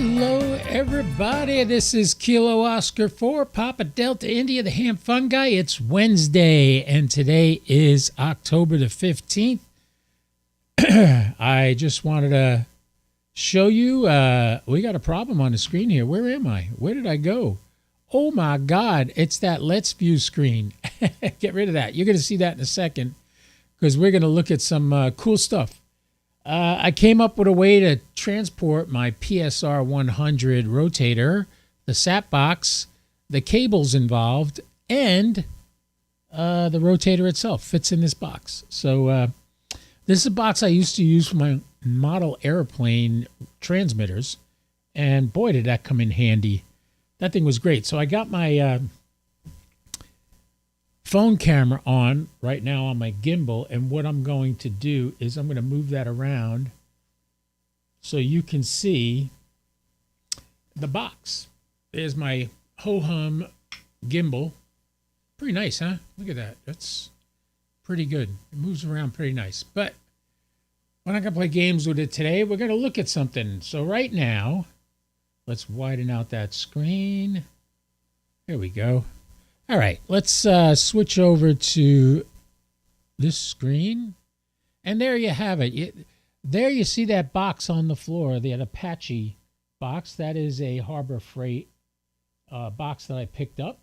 Hello, everybody. This is Kilo Oscar 4, Papa Delta India, the Ham Fun Guy. It's Wednesday, and today is October the 15th. I just wanted to show you, we got a problem on the screen here. Where am I? Where did I go? Oh, my God. It's that Let's View screen. Get rid of that. You're going to see that in a second because we're going to look at some cool stuff. I came up with a way to transport my PSR-100 rotator, the sap box, the cables involved, and the rotator itself fits in this box. So this is a box I used to use for my model airplane transmitters, and boy, did that come in handy. That thing was great. So I got my phone camera on right now on my gimbal, and what I'm going to do is I'm going to move that around so you can see the box. There's my ho-hum gimbal. Pretty nice, huh? Look at that. That's pretty good. It moves around pretty nice. But we're not going to play games with it today. We're going to look at something. So right now, let's widen out that screen. There we go. All right, let's switch over to this screen. And there you have it. There you see that box on the floor, the Apache box. That is a Harbor Freight box that I picked up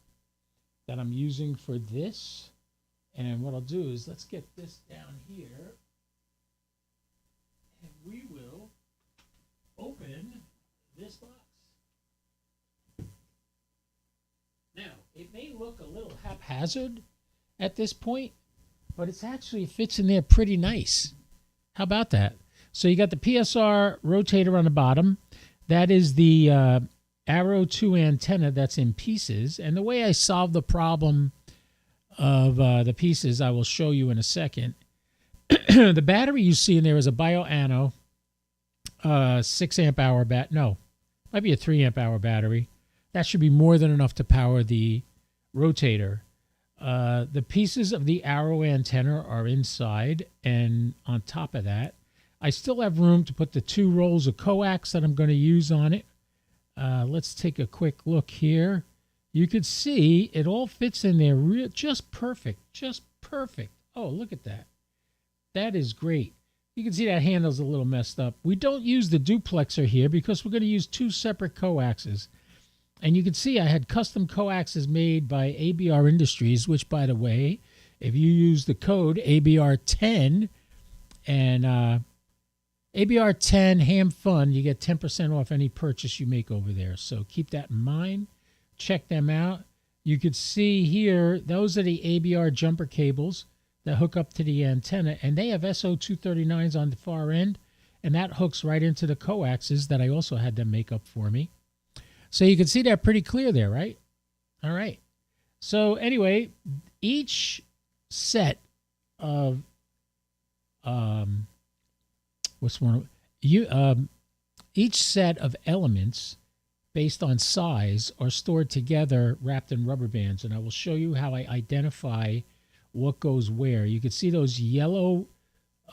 that I'm using for this. And what I'll do is let's get this down here. And we will open this box. Now, it may look a little haphazard at this point, but it actually fits in there pretty nice. How about that? So you got the PSR rotator on the bottom. That is the Arrow 2 antenna that's in pieces. And the way I solved the problem of the pieces, I will show you in a second. The battery you see in there is a Bioano 6 amp hour might be a 3 amp hour battery. That should be more than enough to power the rotator. The pieces of the Arrow antenna are inside, and on top of that, I still have room to put the 2 rolls of coax that I'm going to use on it. Let's take a quick look here. You can see it all fits in there just perfect, just perfect. Oh, look at that. That is great. You can see that handle's a little messed up. We don't use the duplexer here because we're going to use 2 separate coaxes. And you can see I had custom coaxes made by ABR Industries, which, by the way, if you use the code ABR10 and ABR10 Ham Fun, you get 10% off any purchase you make over there. So keep that in mind. Check them out. You could see here, those are the ABR jumper cables that hook up to the antenna, and they have SO239s on the far end, and that hooks right into the coaxes that I also had them make up for me. So you can see that pretty clear there, right? All right. So anyway, each set of each set of elements based on size are stored together wrapped in rubber bands, and I will show you how I identify what goes where. You can see those yellow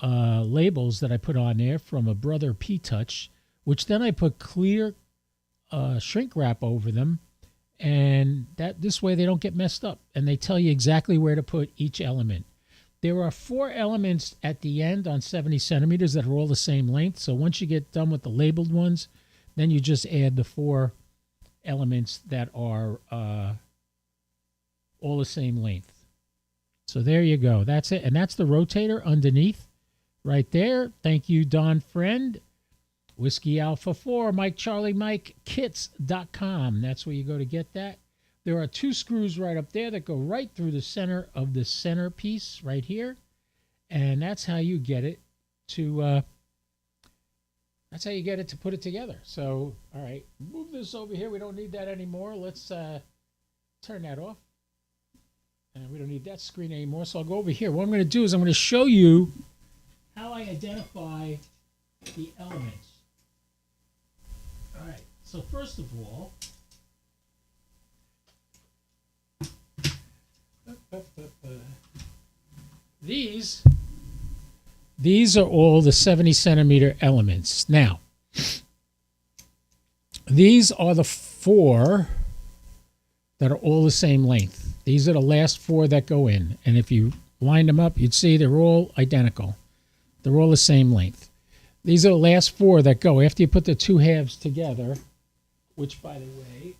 labels that I put on there from a Brother P-Touch, which then I put clear shrink wrap over them, and that this way they don't get messed up, and they tell you exactly where to put each element. There are 4 elements at the end on 70 centimeters that are all the same length. So once you get done with the labeled ones, then you just add the 4 elements that are all the same length. So there you go. That's it. And that's the rotator underneath right there. Thank you, Don Friend. Whiskey Alpha 4, Mike Charlie Mike kits.com. That's where you go to get that. There are 2 screws right up there that go right through the center of the centerpiece right here. And that's how you get it to put it together. So, all right, move this over here. We don't need that anymore. Let's turn that off. And we don't need that screen anymore. So I'll go over here. What I'm going to do is I'm going to show you how I identify the elements. All right, so first of all, these are all the 70 centimeter elements. Now, These are the 4 that are all the same length. These are the last 4 that go in. And if you line them up, you'd see they're all identical. They're all the same length. These are the last 4 that go after you put the 2 halves together, which, by the way,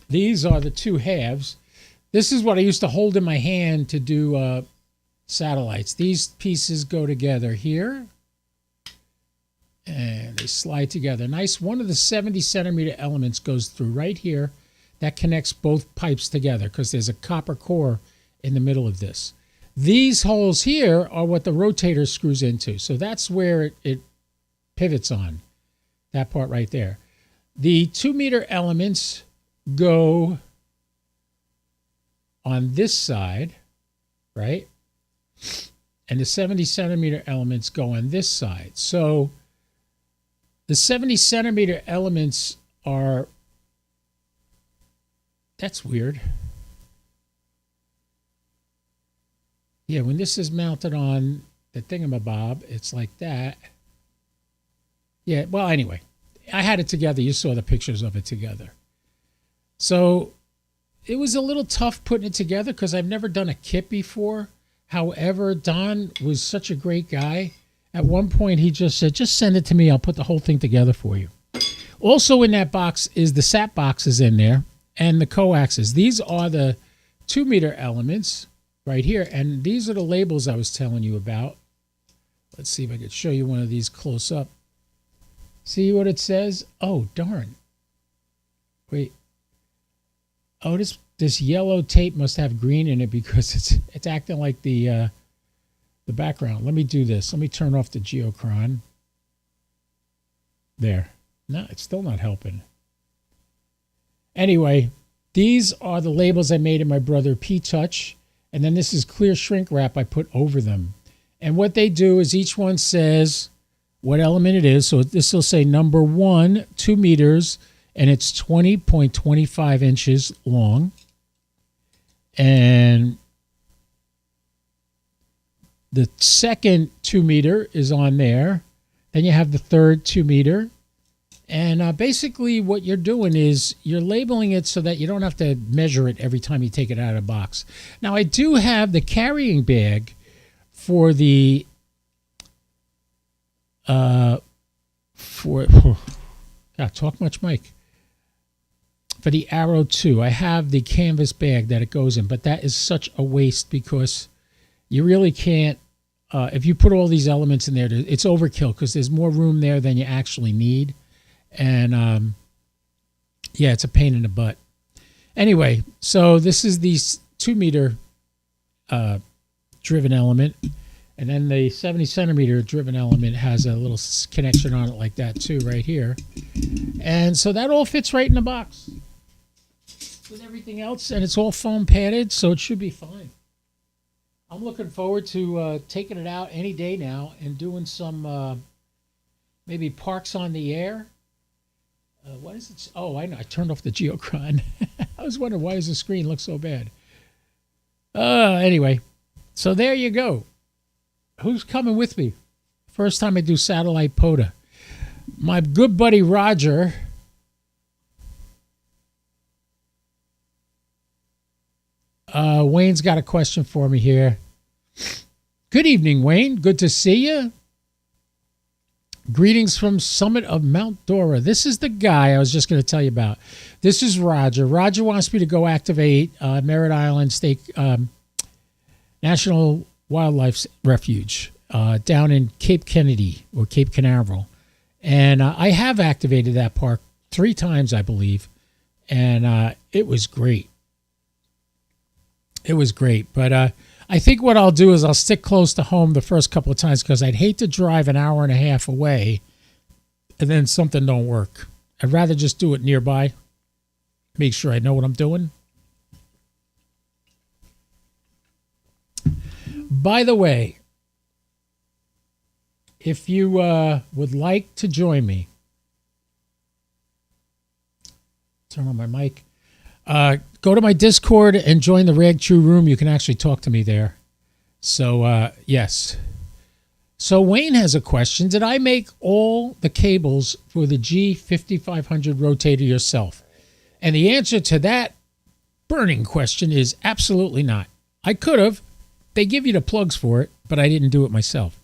these are the 2 halves. This is what I used to hold in my hand to do satellites. These pieces go together here, and they slide together. Nice. One of the 70-centimeter elements goes through right here. That connects both pipes together because there's a copper core in the middle of this. These holes here are what the rotator screws into. So that's where it pivots on, that part right there. The 2-meter elements go on this side, right? And the 70-centimeter elements go on this side. So the 70-centimeter elements are, that's weird. Yeah, when this is mounted on the thingamabob, it's like that. Yeah, well, anyway, I had it together. You saw the pictures of it together. So it was a little tough putting it together because I've never done a kit before. However, Don was such a great guy. At one point, he just said, just send it to me. I'll put the whole thing together for you. Also in that box is the sat boxes in there and the coaxes. These are the 2-meter elements right here. And these are the labels I was telling you about. Let's see if I could show you one of these close up. See what it says? Oh, darn. Wait. Oh, this yellow tape must have green in it because it's acting like the background. Let me do this. Let me turn off the geochron. There. No, it's still not helping. Anyway, these are the labels I made in my brother P-Touch. And then this is clear shrink wrap I put over them. And what they do is each one says what element it is. So this will say number 1, 2 meters, and it's 20.25 inches long. And the second 2 meter is on there. Then you have the third 2 meter. And basically what you're doing is you're labeling it so that you don't have to measure it every time you take it out of the box. Now, I do have the carrying bag for the God, talk much, Mike. For the Arrow 2, I have the canvas bag that it goes in, but that is such a waste because you really can't, if you put all these elements in there, it's overkill because there's more room there than you actually need. And yeah, it's a pain in the butt. Anyway, so this is the 2 meter driven element. And then the 70 centimeter driven element has a little connection on it like that too, right here. And so that all fits right in the box with everything else. And it's all foam padded, so it should be fine. I'm looking forward to taking it out any day now and doing some maybe parks on the air. What is it? Oh, I know. I turned off the geochron. I was wondering, why does the screen look so bad? Anyway, so there you go. Who's coming with me? First time I do satellite POTA. My good buddy Roger. Wayne's got a question for me here. Good evening, Wayne. Good to see you. Greetings from summit of Mount Dora. This is the guy I was just going to tell you about. This is Roger. Roger wants me to go activate Merritt Island State National Wildlife Refuge down in Cape Kennedy or Cape Canaveral. And I have activated that park 3 times, I believe. And it was great. It was great. But I think what I'll do is I'll stick close to home the first couple of times because I'd hate to drive an hour and a half away and then something don't work. I'd rather just do it nearby, make sure I know what I'm doing. By the way, if you would like to join me, turn on my mic. Go to my Discord and join the Rag True Room. You can actually talk to me there. So, yes. So Wayne has a question. Did I make all the cables for the G5500 rotator yourself? And the answer to that burning question is absolutely not. I could have. They give you the plugs for it, but I didn't do it myself.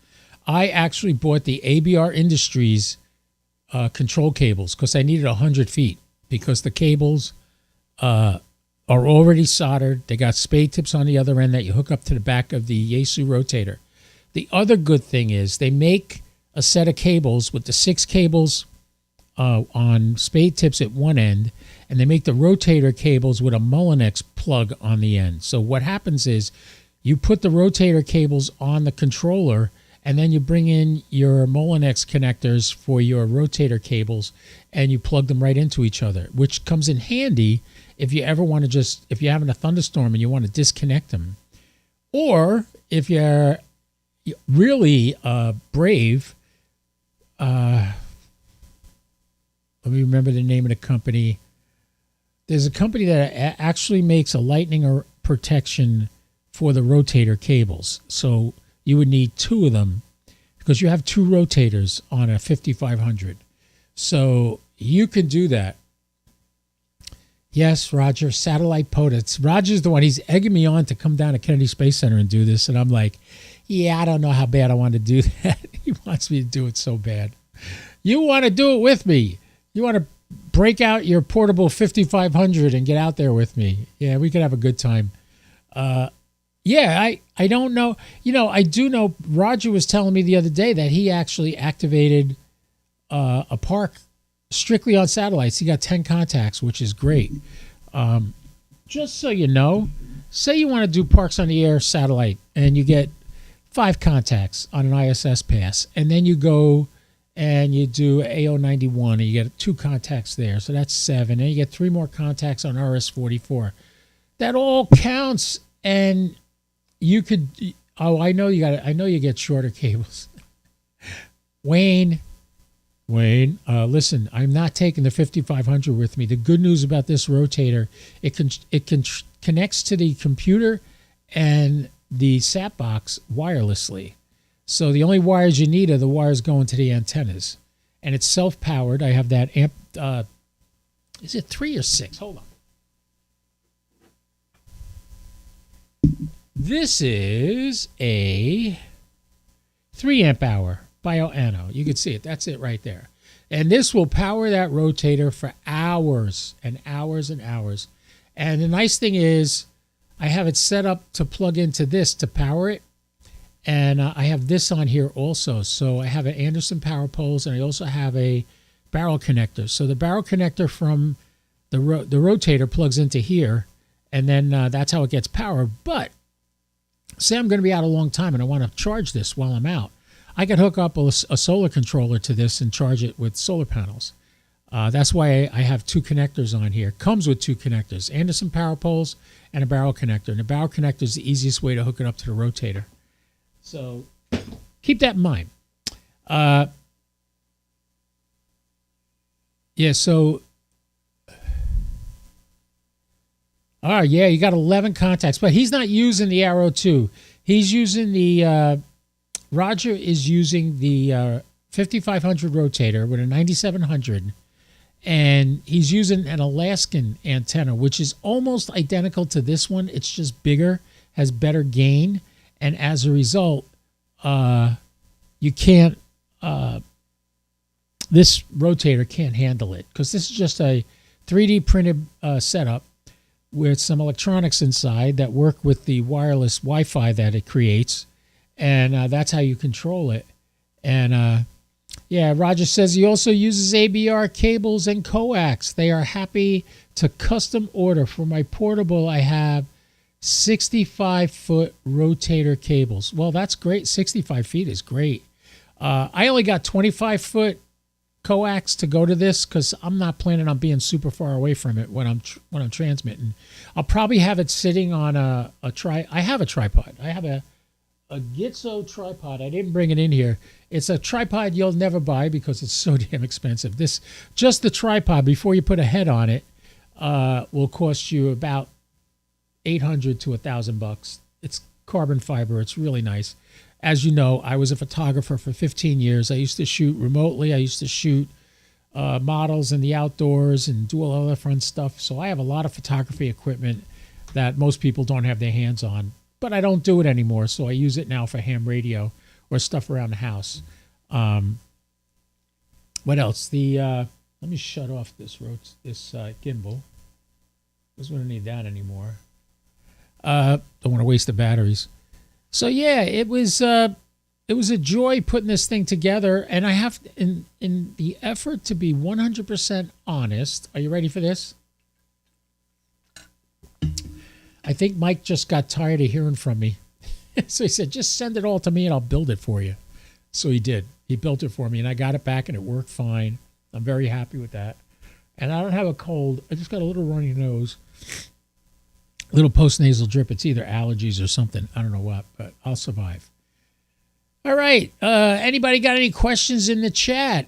I actually bought the ABR Industries control cables because I needed 100 feet because the cables are already soldered. They got spade tips on the other end that you hook up to the back of the Yaesu rotator. The other good thing is they make a set of cables with the 6 cables on spade tips at one end, and they make the rotator cables with a Mullinex plug on the end. So what happens is you put the rotator cables on the controller, and then you bring in your Mullinex connectors for your rotator cables, and you plug them right into each other, which comes in handy if you ever want to if you're having a thunderstorm and you want to disconnect them. Or if you're really brave, let me remember the name of the company. There's a company that actually makes a lightning protection for the rotator cables. So you would need 2 of them because you have 2 rotators on a 5500. So you can do that. Yes, Roger, satellite POTUS. Roger's the one, he's egging me on to come down to Kennedy Space Center and do this. And I'm like, yeah, I don't know how bad I want to do that. He wants me to do it so bad. You want to do it with me. You want to break out your portable 5500 and get out there with me. Yeah, we could have a good time. Yeah, I don't know. You know, I do know Roger was telling me the other day that he actually activated a park strictly on satellites. He got 10 contacts, which is great. Just so you know, say you want to do parks on the air satellite and you get 5 contacts on an ISS pass, and then you go and you do AO91 and you get 2 contacts there. So that's 7. And you get 3 more contacts on RS-44. That all counts, and you could, oh, I know you get shorter cables. Wayne, listen, I'm not taking the 5500 with me. The good news about this rotator, it connects to the computer and the sat box wirelessly. So the only wires you need are the wires going to the antennas. And it's self-powered. I have that amp. Is it 3 or 6? Hold on. This is a 3 amp hour bioano. You can see it. That's it right there. And this will power that rotator for hours and hours and hours. And the nice thing is I have it set up to plug into this to power it. And I have this on here also. So I have an Anderson power poles, and I also have a barrel connector. So the barrel connector from the rotator plugs into here, and then that's how it gets power. But say I'm going to be out a long time and I want to charge this while I'm out. I can hook up a solar controller to this and charge it with solar panels. That's why I have 2 connectors on here. Comes with 2 connectors, Anderson power poles and a barrel connector. And the barrel connector is the easiest way to hook it up to the rotator. So keep that in mind. Yeah, so, oh, yeah, you got 11 contacts, but he's not using the Arrow 2. He's using the, Roger is using the 5500 rotator with a 9700, and he's using an Alaskan antenna, which is almost identical to this one. It's just bigger, has better gain, and as a result, you can't, this rotator can't handle it because this is just a 3D printed setup with some electronics inside that work with the wireless Wi-Fi that it creates, and that's how you control it. And yeah, Roger says he also uses ABR cables and coax. They are happy to custom order. For my portable, I have 65-foot rotator cables. Well, that's great. 65 feet is great. I only got 25-foot coax to go to this because I'm not planning on being super far away from it when I'm transmitting. I'll probably have it sitting on I have a tripod. I have a Gitzo tripod. I didn't bring it in here. It's a tripod you'll never buy because it's so damn expensive. Just the tripod before you put a head on it will cost you about $800 to $1,000. It's carbon fiber. It's really nice. as you know, I was a photographer for 15 years. I used to shoot remotely. I used to shoot models in the outdoors and do all other fun stuff. So I have a lot of photography equipment that most people don't have their hands on, but I don't do it anymore. So I use it now for ham radio or stuff around the house. What else? Let me shut off this gimbal. Because we don't need that anymore. Don't want to waste the batteries. So yeah, it was a joy putting this thing together, and I have in the effort to be 100% honest. Are you ready for this? I think Mike just got tired of hearing from me. So he said, just send it all to me and I'll build it for you. So he did. He built it for me and I got it back and it worked fine. I'm very happy with that. And I don't have a cold. I just got a little runny nose. A little post-nasal drip. It's either allergies or something. I don't know what, but I'll survive. All right. Anybody got any questions in the chat?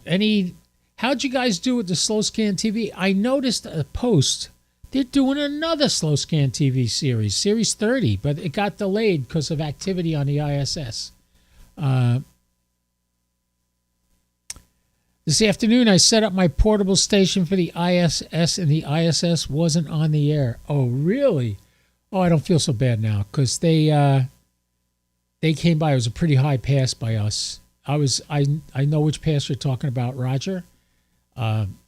How'd you guys do with the Slow Scan TV? I noticed a post. They're doing another Slow Scan TV series, Series 30, but it got delayed because of activity on the ISS. This afternoon, I set up my portable station for the ISS, and the ISS wasn't on the air. Oh, really? Oh, I don't feel so bad now because they came by. It was a pretty high pass by us. I know which pass you're talking about, Roger.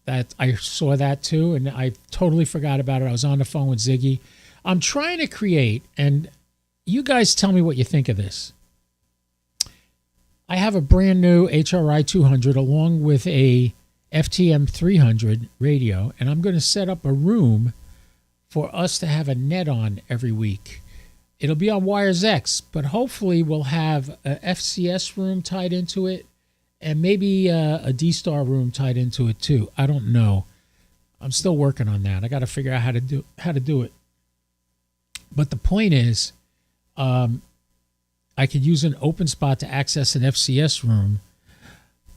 That I saw that too, and I totally forgot about it. I was on the phone with Ziggy. I'm trying to create, and you guys tell me what you think of this. I have a brand new HRI 200 along with a FTM 300 radio, and I'm going to set up a room for us to have a net on every week. It'll be on Wires X, but hopefully we'll have a FCS room tied into it and maybe a D-Star room tied into it too. I don't know. I'm still working on that. I got to figure out how to do it. But the point is, I could use an open spot to access an FCS room,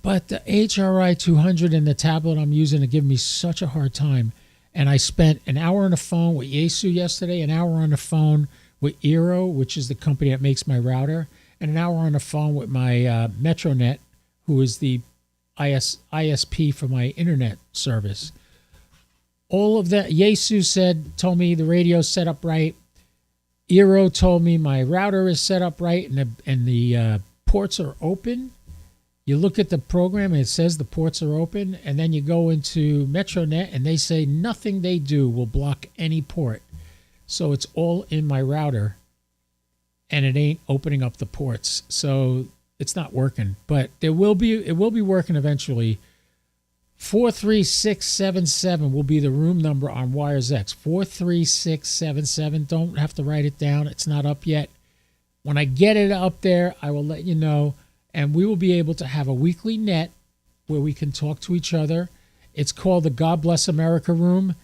but the HRI 200 and the tablet I'm using are giving me such a hard time. And I spent an hour on the phone with Yaesu yesterday, an hour on the phone with Eero, which is the company that makes my router, and an hour on the phone with my Metronet, who is the ISP for my internet service. All of that, Yaesu told me the radio's set up right. Eero told me my router is set up right and the ports are open. You look at the program and it says the ports are open, and then you go into Metronet and they say nothing they do will block any port. So it's all in my router and it ain't opening up the ports. So it's not working, but it will be working eventually. 43677 will be the room number on Wires X. 43677. Don't have to write it down. It's not up yet. When I get it up there, I will let you know, and we will be able to have a weekly net where we can talk to each other. It's called the God Bless America room,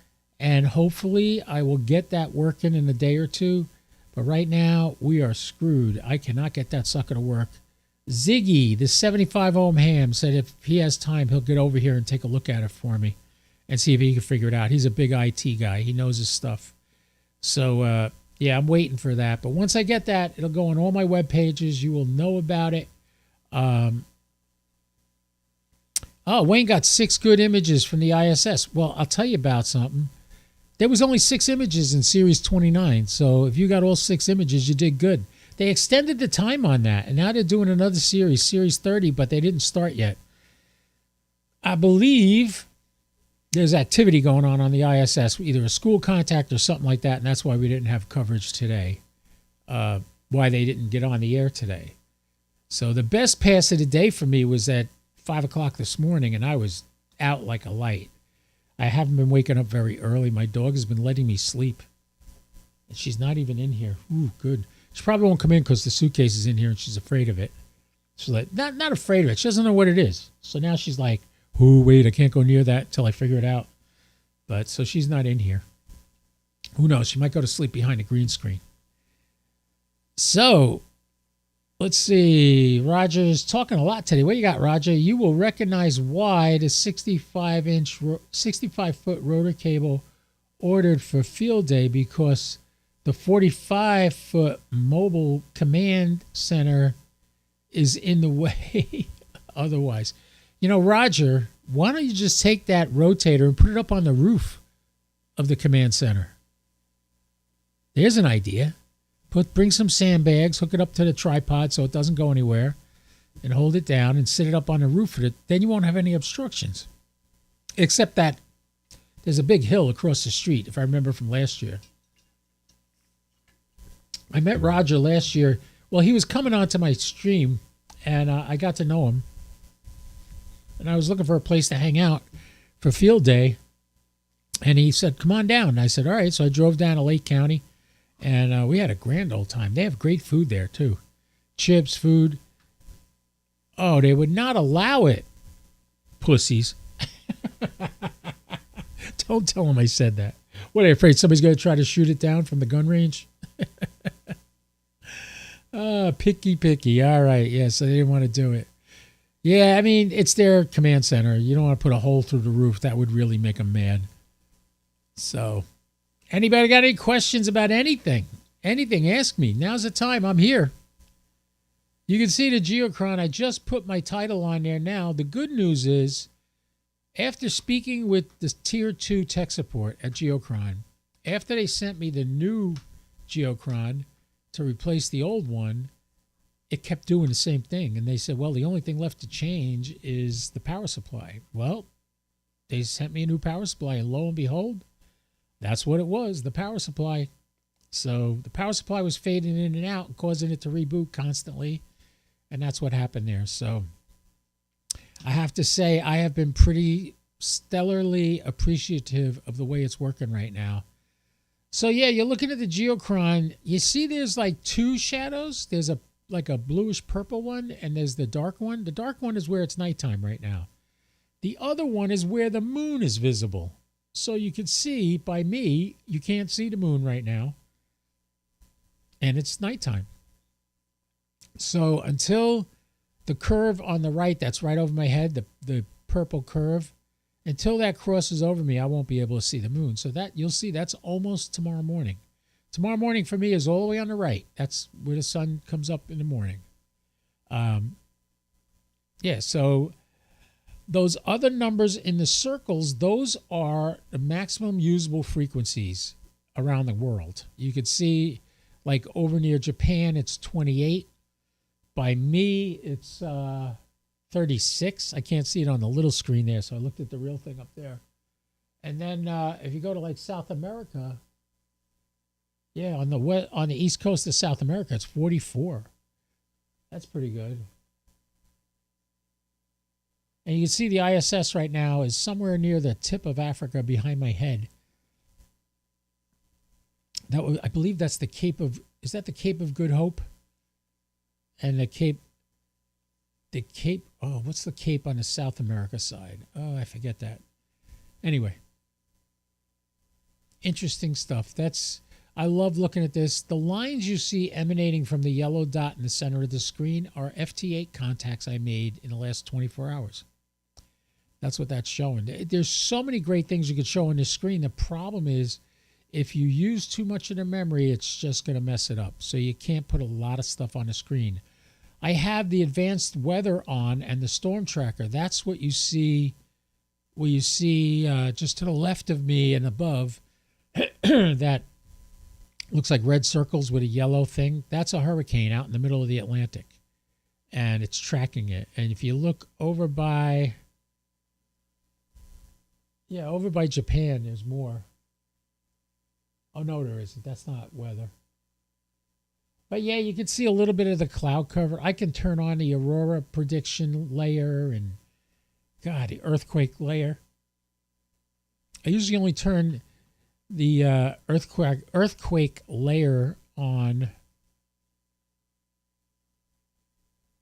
and hopefully I will get that working in a day or two. But right now, we are screwed. I cannot get that sucker to work. Ziggy, the 75 ohm ham, said if he has time, he'll get over here and take a look at it for me and see if he can figure it out. He's a big IT guy. He knows his stuff. So, yeah, I'm waiting for that. But once I get that, it'll go on all my web pages. You will know about it. Wayne got 6 good images from the ISS. Well, I'll tell you about something. There was only 6 images in Series 29. So if you got all 6 images, you did good. They extended the time on that, and now they're doing another series, Series 30, but they didn't start yet. I believe there's activity going on the ISS, either a school contact or something like that, and that's why we didn't have coverage today, why they didn't get on the air today. So the best pass of the day for me was at 5 o'clock this morning, and I was out like a light. I haven't been waking up very early. My dog has been letting me sleep, and she's not even in here. Ooh, good. She probably won't come in because the suitcase is in here and she's afraid of it. She's like, not afraid of it. She doesn't know what it is. So now she's like, oh, wait, I can't go near that until I figure it out. But so she's not in here. Who knows? She might go to sleep behind a green screen. So let's see. Roger's talking a lot today. What you got, Roger? You will recognize why the 65-foot rotor cable ordered for field day, because the 45-foot mobile command center is in the way otherwise. You know, Roger, why don't you just take that rotator and put it up on the roof of the command center? There's an idea. Bring some sandbags, hook it up to the tripod so it doesn't go anywhere, and hold it down and sit it up on the roof of it. Then you won't have any obstructions. Except that there's a big hill across the street, if I remember from last year. I met Roger last year. Well, he was coming onto my stream, and I got to know him. And I was looking for a place to hang out for field day. And he said, come on down. And I said, all right. So I drove down to Lake County, and we had a grand old time. They have great food there, too. Chips, food. Oh, they would not allow it, pussies. Don't tell them I said that. What, are you afraid somebody's going to try to shoot it down from the gun range? Picky. All right, yeah, so they didn't want to do it. Yeah, I mean, it's their command center. You don't want to put a hole through the roof. That would really make them mad. So, anybody got any questions about anything? Anything, ask me. Now's the time. I'm here. You can see the Geochron. I just put my title on there now. The good news is, after speaking with the Tier 2 tech support at Geochron, after they sent me the new Geochron to replace the old one, it kept doing the same thing. And they said, well, the only thing left to change is the power supply. Well, they sent me a new power supply, and lo and behold, that's what it was, the power supply. So the power supply was fading in and out and causing it to reboot constantly. And that's what happened there. So I have to say, I have been pretty stellarly appreciative of the way it's working right now. So yeah, you're looking at the Geochron. You see there's like two shadows. There's like a bluish purple one, and there's the dark one. The dark one is where it's nighttime right now. The other one is where the moon is visible. So you can see, by me, you can't see the moon right now. And it's nighttime. So until the curve on the right, that's right over my head, the purple curve, until that crosses over me, I won't be able to see the moon. So that you'll see that's almost tomorrow morning. Tomorrow morning for me is all the way on the right. That's where the sun comes up in the morning. Yeah, so those other numbers in the circles, those are the maximum usable frequencies around the world. You could see, like over near Japan, it's 28. By me, it's 36. I can't see it on the little screen there, so I looked at the real thing up there. And then if you go to like South America, yeah, on the east coast of South America, it's 44. That's pretty good. And you can see the ISS right now is somewhere near the tip of Africa behind my head. I believe that's the Cape of, is that the Cape of Good Hope? And the Cape, oh, what's the Cape on the South America side? Oh, I forget that. Anyway, interesting stuff. I love looking at this. The lines you see emanating from the yellow dot in the center of the screen are FT8 contacts I made in the last 24 hours. That's what that's showing. There's so many great things you could show on this screen. The problem is, if you use too much of the memory, it's just going to mess it up. So you can't put a lot of stuff on the screen. I have the advanced weather on and the storm tracker. That's what you see. Where you see just to the left of me and above, that looks like red circles with a yellow thing. That's a hurricane out in the middle of the Atlantic, and it's tracking it. And if you look over by, over by Japan, there's more. Oh, no, there isn't. That's not weather. But yeah, you can see a little bit of the cloud cover. I can turn on the aurora prediction layer and, God, the earthquake layer. I usually only turn the earthquake layer on.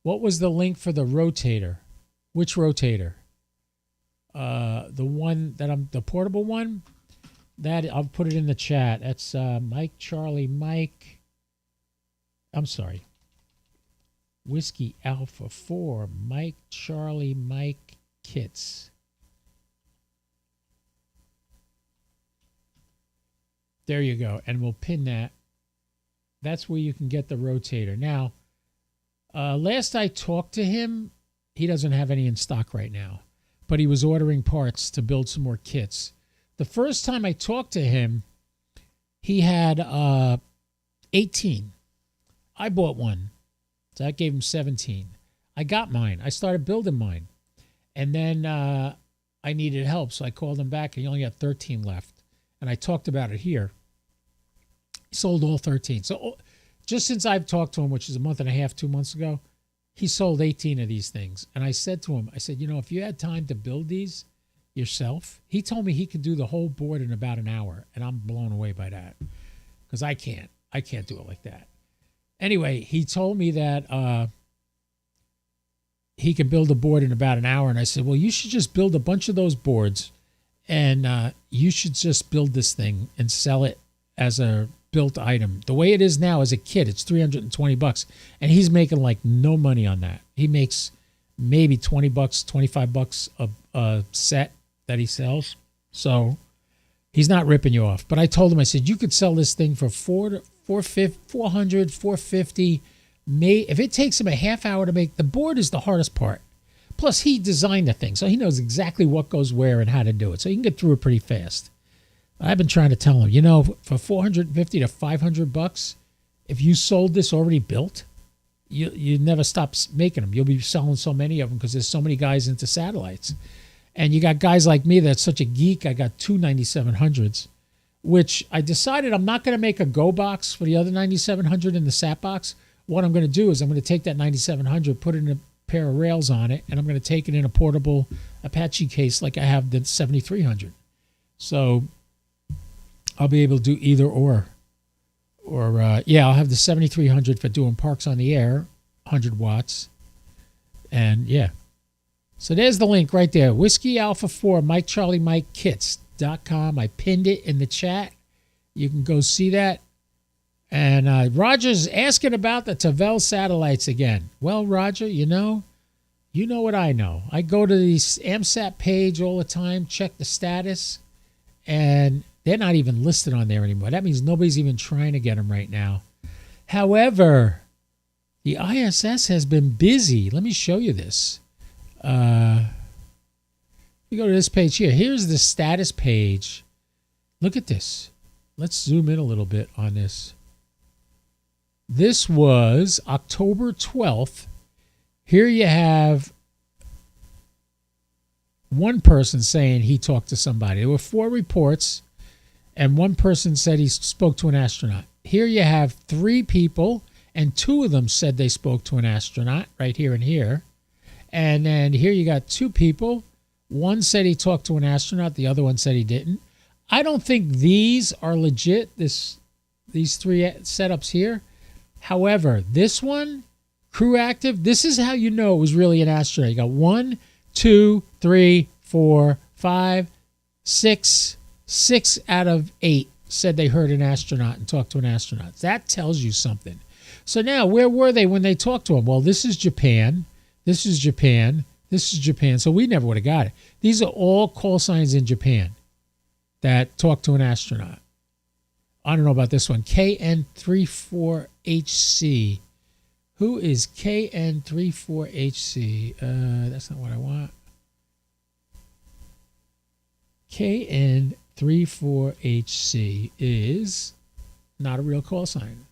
What was the link for the rotator? Which rotator? The one that the portable one? That I'll put it in the chat. That's Mike Charlie Mike. I'm sorry. Whiskey Alpha 4 Mike Charlie Mike kits. There you go. And we'll pin that. That's where you can get the rotator. Now, Last I talked to him, he doesn't have any in stock right now, but he was ordering parts to build some more kits. The first time I talked to him, he had 18. I bought one, so that gave him 17. I got mine. I started building mine, and then I needed help, so I called him back, and he only had 13 left. And I talked about it here. He sold all 13. So just since I've talked to him, which is a month and a half, 2 months ago, he sold 18 of these things. And I said to him, I said, if you had time to build these yourself, he told me he could do the whole board in about an hour. And I'm blown away by that because I can't do it like that. Anyway, he told me that he can build a board in about an hour. And I said, well, you should just build a bunch of those boards and you should just build this thing and sell it as a built item. The way it is now as a kit, it's $320, and he's making like no money on that. He makes maybe $20, $25 a set that he sells. So he's not ripping you off. But I told him, I said, you could sell this thing for $400, $450. If it takes him a half hour to make, the board is the hardest part. Plus, he designed the thing, so he knows exactly what goes where and how to do it. So you can get through it pretty fast. I've been trying to tell him, for $450 to $500, if you sold this already built, you never stop making them. You'll be selling so many of them because there's so many guys into satellites. And you got guys like me that's such a geek. I got two 9700s, which I decided I'm not going to make a Go box for the other 9700 in the Sat box. What I'm going to do is I'm going to take that 9700, put it in a pair of rails on it, and I'm going to take it in a portable Apache case like I have the 7300. So I'll be able to do either or. I'll have the 7300 for doing parks on the air, 100 watts. And yeah. So there's the link right there. Whiskey Alpha 4, MikeCharlieMikeKits.com. I pinned it in the chat. You can go see that. And Roger's asking about the Tavel satellites again. Well, Roger, you know what I know. I go to the AMSAT page all the time, check the status, and they're not even listed on there anymore. That means nobody's even trying to get them right now. However, the ISS has been busy. Let me show you this. You go to this page here. Here's the status page. Look at this. Let's zoom in a little bit on this. This was October 12th. Here you have one person saying he talked to somebody. There were 4 reports, and one person said he spoke to an astronaut. Here you have 3 people, and 2 of them said they spoke to an astronaut, right here and here. And then here you got 2 people. One said he talked to an astronaut. The other one said he didn't. I don't think these are legit, these 3 setups here. However, this one, crew active, this is how you know it was really an astronaut. You got 1, 2, 3, 4, 5, 6. 6 out of 8 said they heard an astronaut and talked to an astronaut. That tells you something. So now, where were they when they talked to him? Well, this is Japan. This is Japan. This is Japan. So we never would have got it. These are all call signs in Japan that talk to an astronaut. I don't know about this one. KN34HC. Who is KN34HC? That's not what I want. KN34HC is not a real call sign.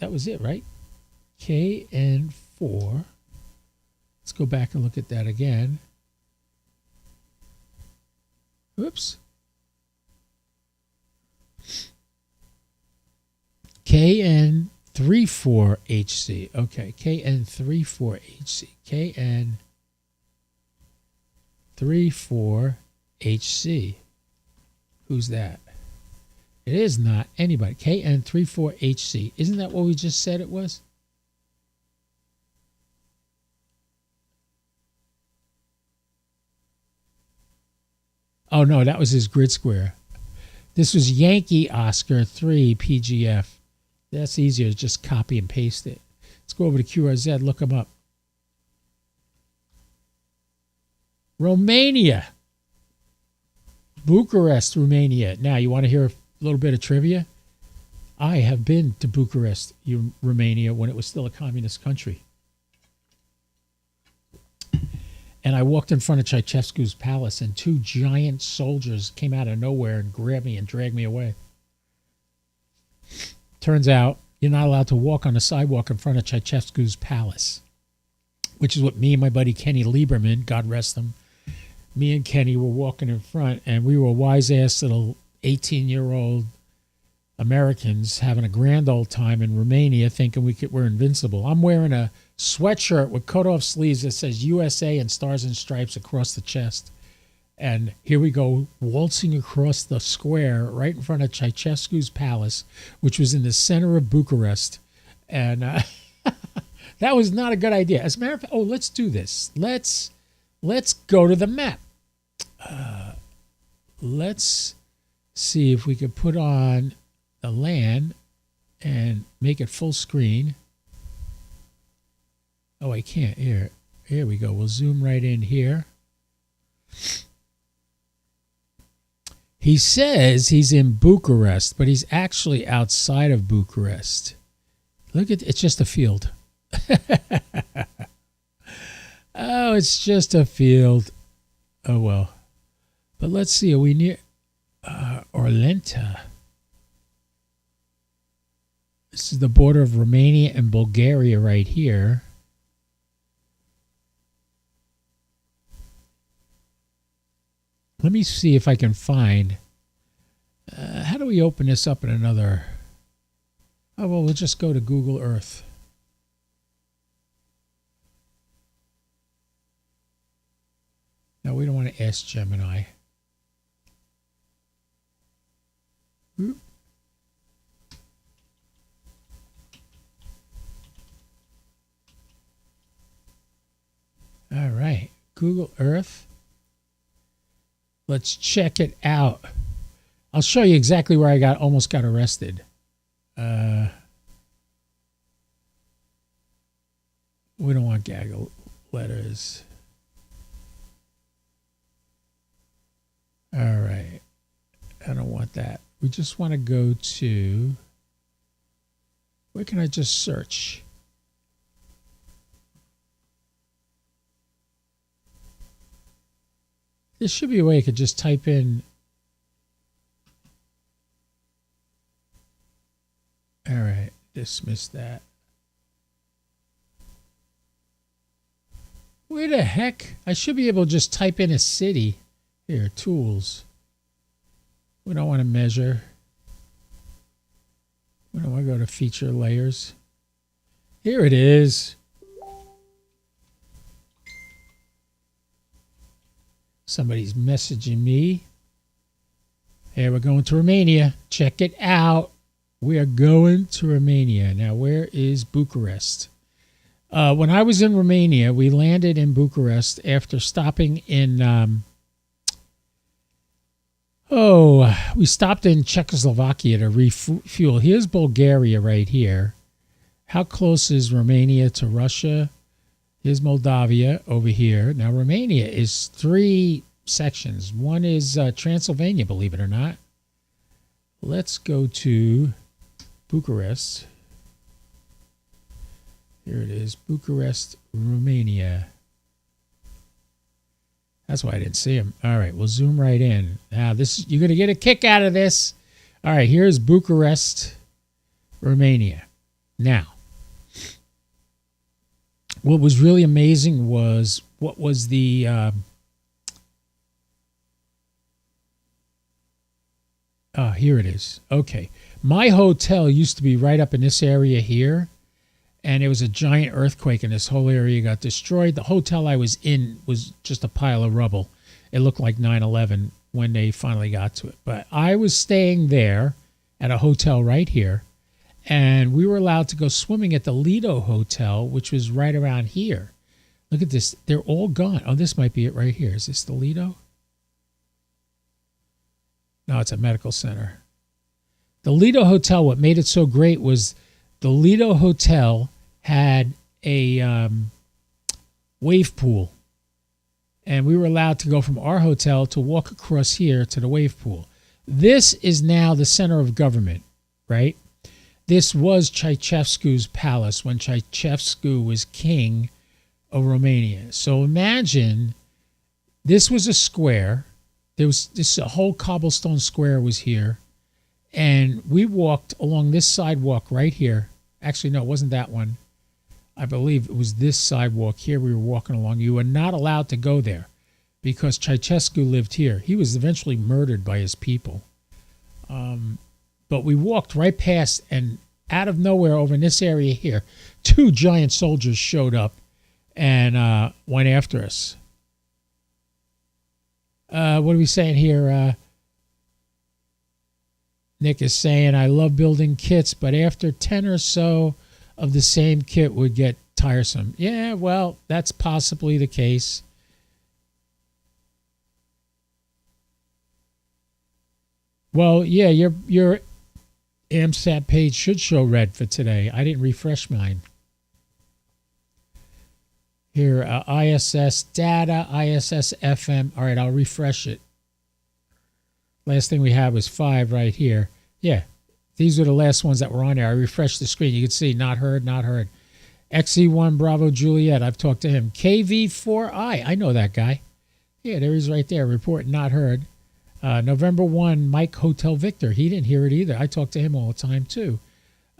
That was it, right? KN4. Let's go back and look at that again. Oops. KN34HC. Okay, KN34HC. KN34HC. Who's that? It is not anybody. KN34HC. Isn't that what we just said it was? Oh, no, that was his grid square. This was Yankee Oscar 3 PGF. That's easier to just copy and paste it. Let's go over to QRZ, look them up. Romania. Bucharest, Romania. Now, you want to hear a little bit of trivia? I have been to Bucharest, Romania, when it was still a communist country. And I walked in front of Ceausescu's palace, and two giant soldiers came out of nowhere and grabbed me and dragged me away. Turns out you're not allowed to walk on the sidewalk in front of Ceausescu's palace, which is what me and my buddy Kenny Lieberman, God rest him, me and Kenny were walking in front, and we were wise-ass little 18-year-old Americans having a grand old time in Romania thinking we're invincible. I'm wearing a sweatshirt with cut-off sleeves that says USA and stars and stripes across the chest. And here we go, waltzing across the square right in front of Ceausescu's palace, which was in the center of Bucharest. And that was not a good idea. As a matter of fact, let's do this. Let's go to the map. Let's see if we could put on the LAN and make it full screen. Oh, I can't. Here we go. We'll zoom right in here. He says he's in Bucharest, but he's actually outside of Bucharest. Look at it's just a field. Oh, it's just a field. Oh, well. But let's see. Are we near Orlenta? This is the border of Romania and Bulgaria right here. Let me see if I can find. How do we open this up in another? Oh, well, we'll just go to Google Earth. No, we don't want to ask Gemini. Oop. All right, Google Earth. Let's check it out. I'll show you exactly where I almost got arrested. We don't want gaggle letters. All right. I don't want that. We just want to go to, where can I just search? There should be a way I could just type in. All right, dismiss that. Where the heck? I should be able to just type in a city. Here, tools. We don't want to measure. We don't want to go to feature layers. Here it is. Somebody's messaging me. Hey, we're going to Romania. Check it out. We are going to Romania. Now, where is Bucharest? When I was in Romania, we landed in Bucharest after stopping in... we stopped in Czechoslovakia to refuel. Here's Bulgaria right here. How close is Romania to Russia? Here's Moldavia over here. Now, Romania is 3 sections. One is Transylvania, believe it or not. Let's go to Bucharest. Here it is, Bucharest, Romania. That's why I didn't see him. All right, we'll zoom right in. Now, you're going to get a kick out of this. All right, here's Bucharest, Romania. Now, what was really amazing was what was the here it is. Okay. My hotel used to be right up in this area here, and it was a giant earthquake, and this whole area got destroyed. The hotel I was in was just a pile of rubble. It looked like 9/11 when they finally got to it. But I was staying there at a hotel right here, and we were allowed to go swimming at the Lido Hotel, which was right around here. Look at this. They're all gone. Oh, this might be it right here. Is this the Lido? No, it's a medical center. The Lido Hotel, what made it so great was the Lido Hotel had a wave pool. And we were allowed to go from our hotel to walk across here to the wave pool. This is now the center of government, right? this was Ceausescu's palace when Ceausescu was king of Romania. So imagine this was a square. There was this a whole cobblestone square was here. And we walked along this sidewalk right here. Actually, no, it wasn't that one. I believe it was this sidewalk here we were walking along. You were not allowed to go there because Ceausescu lived here. He was eventually murdered by his people. But we walked right past, and out of nowhere over in this area here, 2 giant soldiers showed up and went after us. What are we saying here? Nick is saying, I love building kits, but after 10 or so of the same kit would get tiresome. Yeah, well, that's possibly the case. Well, yeah, your AMSAT page should show red for today. I didn't refresh mine. Here, ISS data, ISS FM. All right, I'll refresh it. Last thing we had was 5 right here. Yeah, these are the last ones that were on there. I refreshed the screen. You can see not heard, not heard. XE1 Bravo Juliet, I've talked to him. KV4I, I know that guy. Yeah, there he's right there. Report not heard. November 1, Mike Hotel Victor. He didn't hear it either. I talk to him all the time too.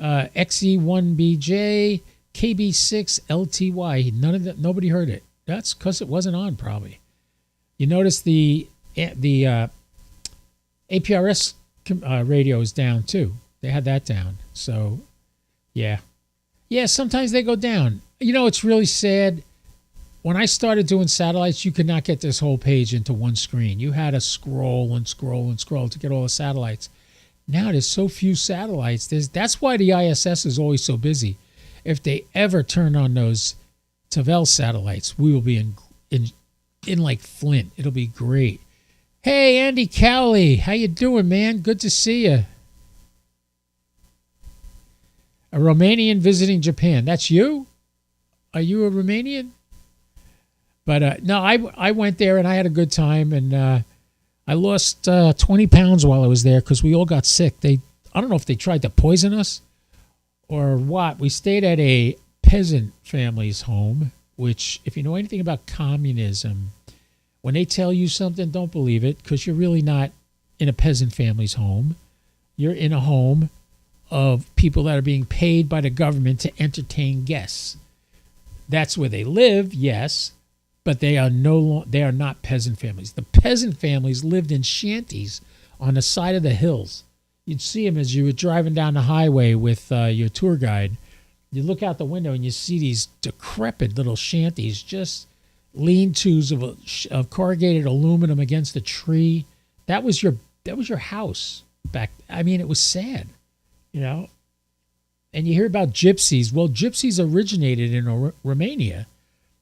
XE1BJ, KB6LTY. Nobody heard it. That's because it wasn't on probably. You notice the APRS radio is down too. They had that down. So, yeah. Yeah, sometimes they go down. You know, it's really sad. When I started doing satellites, you could not get this whole page into one screen. You had to scroll and scroll and scroll to get all the satellites. Now there's so few satellites. That's why the ISS is always so busy. If they ever turn on those Tavel satellites, we will be in like Flint. It'll be great. Hey, Andy Cowley, how you doing, man? Good to see you. A Romanian visiting Japan. That's you? Are you a Romanian? But no, I went there and I had a good time, and I lost 20 pounds while I was there because we all got sick. I don't know if they tried to poison us or what. We stayed at a peasant family's home, which, if you know anything about communism, when they tell you something, don't believe it, because you're really not in a peasant family's home. You're in a home of people that are being paid by the government to entertain guests. That's where they live, yes, but they are not peasant families. The peasant families lived in shanties on the side of the hills. You'd see them as you were driving down the highway with your tour guide. You look out the window and you see these decrepit little shanties, just lean-tos of corrugated aluminum against a tree. That was your house back. I mean, it was sad, you know. And you hear about gypsies. Well, gypsies originated in Romania.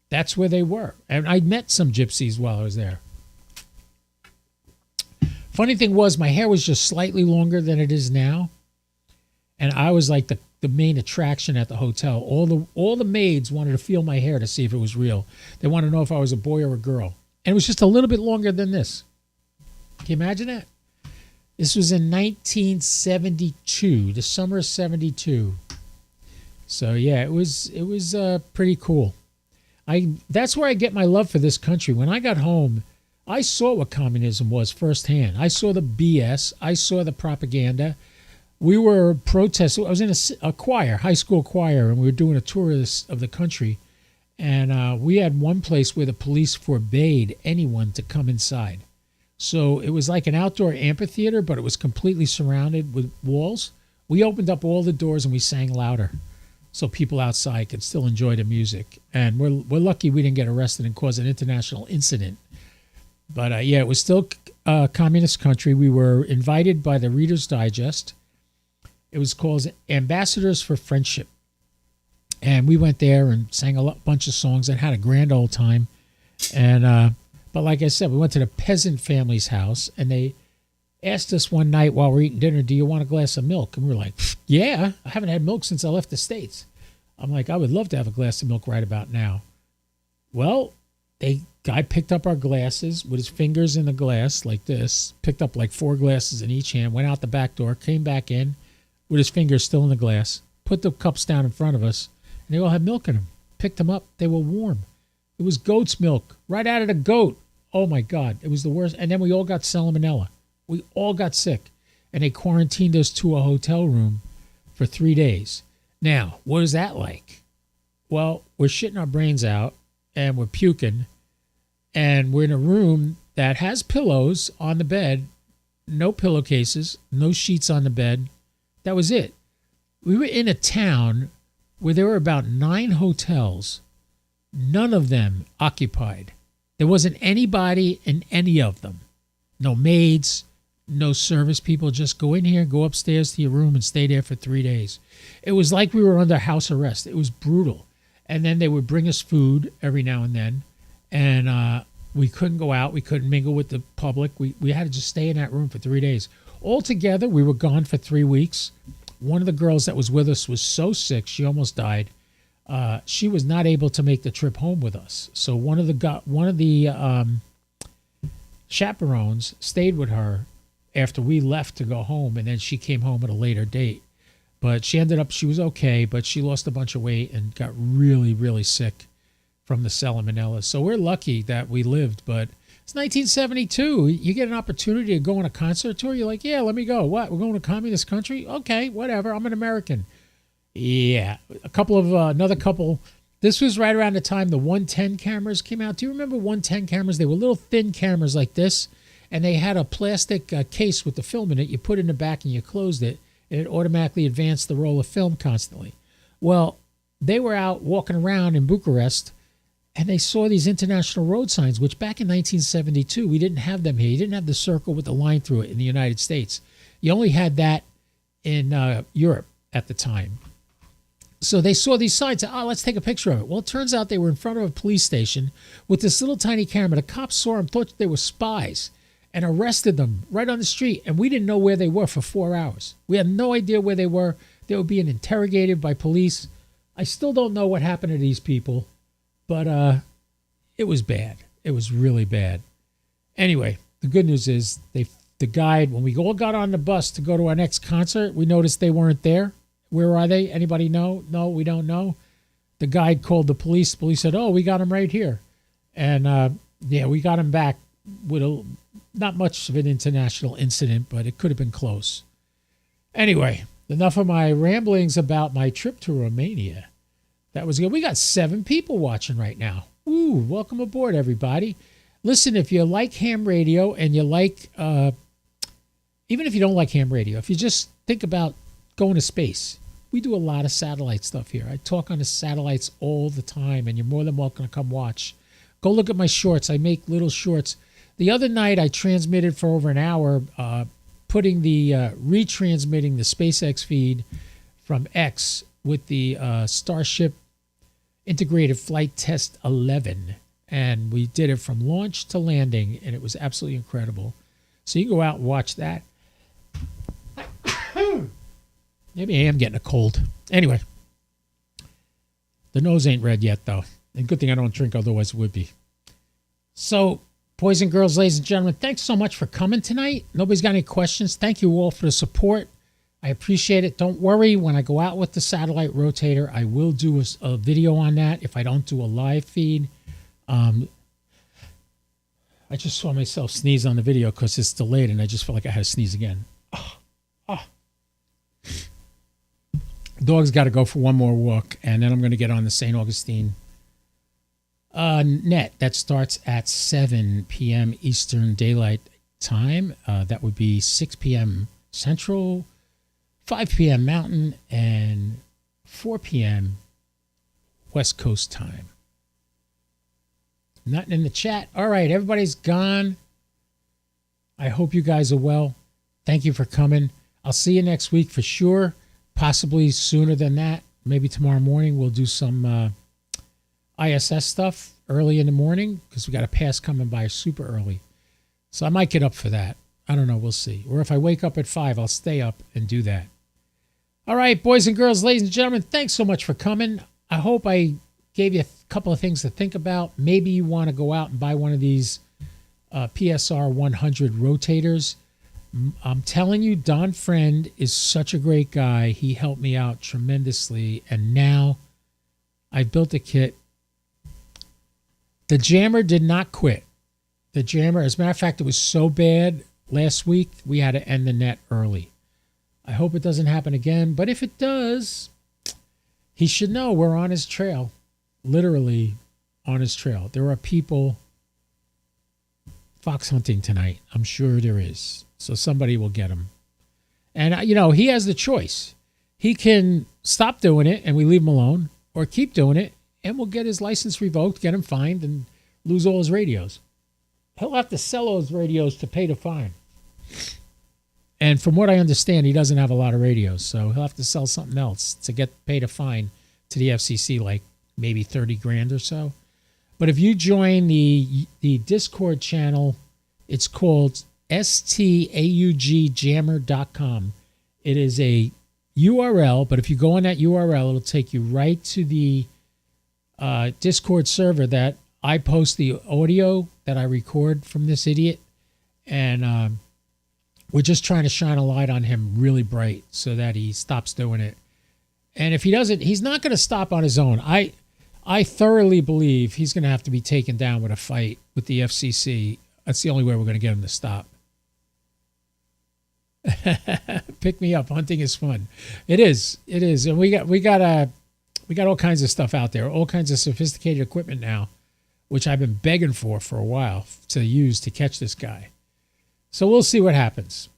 That's where they were. And I met some gypsies while I was there. Funny thing was, my hair was just slightly longer than it is now. And I was like the main attraction at the hotel. All the maids wanted to feel my hair to see if it was real. They wanted to know if I was a boy or a girl. And it was just a little bit longer than this. Can you imagine that? This was in 1972, the summer of 72. So yeah, it was pretty cool. That's where I get my love for this country. When I got home, I saw what communism was firsthand. I saw the BS. I saw the propaganda. We were protesting. I was in a choir, high school choir, and we were doing a tour of the country. And we had one place where the police forbade anyone to come inside. So it was like an outdoor amphitheater, but it was completely surrounded with walls. We opened up all the doors and we sang louder so people outside could still enjoy the music. And we're lucky we didn't get arrested and cause an international incident. But yeah, it was still a communist country. We were invited by the Reader's Digest. It was called Ambassadors for Friendship. And we went there and sang a bunch of songs and had a grand old time. And but like I said, we went to the peasant family's house, and they asked us one night while we're eating dinner, do you want a glass of milk? And we were like, yeah, I haven't had milk since I left the States. I'm like, I would love to have a glass of milk right about now. Well, guy picked up our glasses with his fingers in the glass like this, picked up like 4 glasses in each hand, went out the back door, came back in, with his fingers still in the glass, put the cups down in front of us, and they all had milk in them. Picked them up. They were warm. It was goat's milk, right out of the goat. Oh, my God. It was the worst. And then we all got salmonella. We all got sick. And they quarantined us to a hotel room for 3 days. Now, what is that like? Well, we're shitting our brains out, and we're puking, and we're in a room that has pillows on the bed, no pillowcases, no sheets on the bed. That was it. We were in a town where there were about 9 hotels, none of them occupied. There wasn't anybody in any of them. No maids, no service people. Just go in here, go upstairs to your room and stay there for 3 days. It was like we were under house arrest. It was brutal. And then they would bring us food every now and then. And we couldn't go out. We couldn't mingle with the public. We had to just stay in that room for 3 days. Altogether, we were gone for 3 weeks. One of the girls that was with us was so sick, she almost died. She was not able to make the trip home with us. So one of the chaperones stayed with her after we left to go home, and then she came home at a later date. But she was okay, but she lost a bunch of weight and got really, really sick from the salmonella. So we're lucky that we lived, but it's 1972. You get an opportunity to go on a concert tour, you're like, yeah, let me go. What? We're going to a communist country? Okay, whatever. I'm an American. Yeah. Another couple. This was right around the time the 110 cameras came out. Do you remember 110 cameras? They were little thin cameras like this, and they had a plastic case with the film in it. You put it in the back and you closed it, and it automatically advanced the roll of film constantly. Well, they were out walking around in Bucharest, and they saw these international road signs, which back in 1972, we didn't have them here. You didn't have the circle with the line through it in the United States. You only had that in Europe at the time. So they saw these signs. Oh, let's take a picture of it. Well, it turns out they were in front of a police station with this little tiny camera. The cops saw them, thought they were spies, and arrested them right on the street. And we didn't know where they were for 4 hours. We had no idea where they were. They were being interrogated by police. I still don't know what happened to these people. But it was bad. It was really bad. Anyway, the good news is the guide, when we all got on the bus to go to our next concert, we noticed they weren't there. Where are they? Anybody know? No, we don't know. The guide called the police. The police said, oh, we got them right here. And we got them back with not much of an international incident, but it could have been close. Anyway, enough of my ramblings about my trip to Romania. That was good. We got 7 people watching right now. Ooh, welcome aboard, everybody. Listen, if you like ham radio and you like, even if you don't like ham radio, if you just think about going to space, we do a lot of satellite stuff here. I talk on the satellites all the time, and you're more than welcome to come watch. Go look at my shorts. I make little shorts. The other night, I transmitted for over an hour, retransmitting the SpaceX feed from X with the Starship Integrated Flight Test 11. And we did it from launch to landing, and it was absolutely incredible. So you can go out and watch that. Maybe I am getting a cold. Anyway, the nose ain't red yet, though. And good thing I don't drink, otherwise it would be. So, boys and girls, ladies and gentlemen, thanks so much for coming tonight. Nobody's got any questions. Thank you all for the support. I appreciate it. Don't worry, when I go out with the satellite rotator, I will do a video on that if I don't do a live feed. I just saw myself sneeze on the video because it's delayed, and I just felt like I had to sneeze again. Dog's got to go for one more walk, and then I'm going to get on the St. Augustine net. That starts at 7 p.m. Eastern Daylight Time. That would be 6 p.m. Central, 5 p.m. Mountain, and 4 p.m. West Coast Time. Nothing in the chat. All right, everybody's gone. I hope you guys are well. Thank you for coming. I'll see you next week for sure. Possibly sooner than that. Maybe tomorrow morning we'll do some ISS stuff early in the morning because we got a pass coming by super early. So I might get up for that. I don't know. We'll see. Or if I wake up at 5, I'll stay up and do that. All right, boys and girls, ladies and gentlemen, thanks so much for coming. I hope I gave you a couple of things to think about. Maybe you want to go out and buy one of these PSR-100 rotators. I'm telling you, Don Friend is such a great guy. He helped me out tremendously. And now I've built a kit. The jammer did not quit. The jammer, as a matter of fact, it was so bad last week, we had to end the net early. I hope it doesn't happen again. But if it does, he should know we're on his trail. Literally on his trail. There are people fox hunting tonight. I'm sure there is. So somebody will get him. And, you know, he has the choice. He can stop doing it and we leave him alone, or keep doing it and we'll get his license revoked, get him fined, and lose all his radios. He'll have to sell those radios to pay the fine. And from what I understand, he doesn't have a lot of radios, so he'll have to sell something else to get paid a fine to the FCC, like maybe 30 grand or so. But if you join the Discord channel, it's called staugjammer.com. It is a URL, but if you go on that URL, it'll take you right to the Discord server that I post the audio that I record from this idiot. And we're just trying to shine a light on him really bright so that he stops doing it. And if he doesn't, he's not going to stop on his own. I thoroughly believe he's going to have to be taken down with a fight with the FCC. That's the only way we're going to get him to stop. Pick me up. Hunting is fun. It is. It is. And we got all kinds of stuff out there, all kinds of sophisticated equipment now, which I've been begging for a while to use to catch this guy. So we'll see what happens.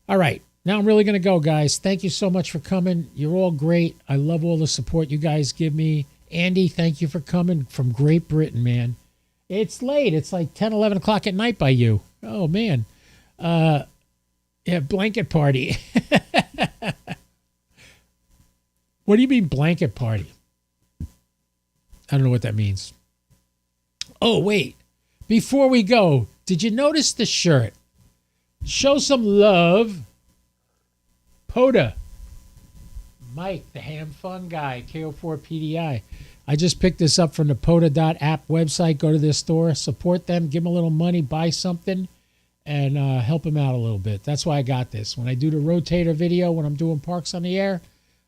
All right. Now I'm really going to go, guys. Thank you so much for coming. You're all great. I love all the support you guys give me. Andy, thank you for coming from Great Britain, man. It's late. It's like 10, 11 o'clock at night by you. Oh, man. Yeah, blanket party. What do you mean blanket party? I don't know what that means. Oh, wait. Before we go, did you notice the shirt? Show some love. POTA. Mike, the ham fun guy, KO4PDI. I just picked this up from the POTA.app website. Go to their store, support them, give them a little money, buy something, and help them out a little bit. That's why I got this. When I do the rotator video, when I'm doing Parks on the Air,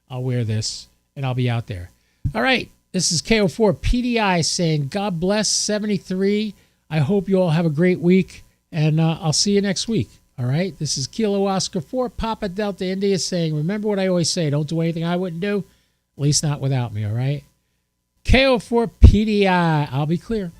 I'll wear this, and I'll be out there. All right, this is KO4PDI saying God bless 73. I hope you all have a great week, and I'll see you next week. All right, this is Kilo Oscar 4 Papa Delta India saying, remember what I always say, don't do anything I wouldn't do, at least not without me, all right? KO4PDI, I'll be clear.